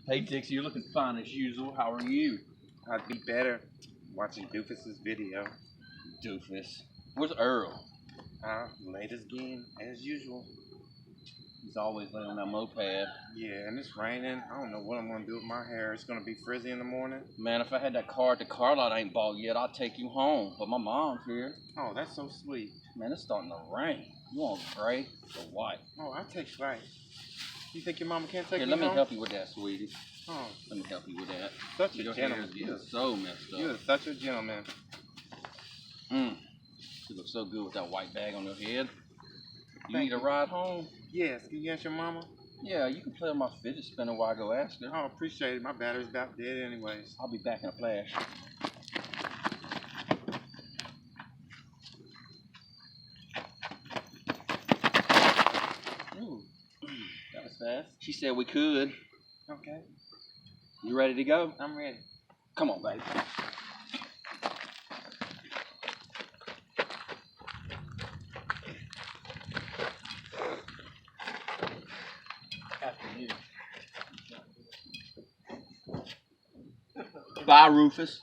Hey Dixie, you're looking fine as usual. How are you? I'd be better watching Doofus's video. Doofus. Where's Earl? Late again, as usual. He's always laying on that moped. Yeah, and it's raining. I don't know what I'm gonna do with my hair. It's gonna be frizzy in the morning. Man, if I had that car at the car lot I ain't bought yet, I'd take you home. But my mom's here. Oh, that's so sweet. Man, it's starting to rain. You want gray or white? Oh, I take white. You think your mama can't take Here, me let me home? help you with that, sweetie. Oh, Let me help you with that. such a Your gentleman. hair is getting so messed up. You're such a gentleman. You look so good with that white bag on your head. You Thank need a you. ride home? Yes, can you ask your mama? Yeah, you can play on my fidget spinner while I go ask her. Oh, appreciate it. My battery's about dead anyways. I'll be back in a flash. Ooh, that was fast. She said we could. Okay, You ready to go? I'm ready. Come on, baby. Afternoon. Bye, Rufus.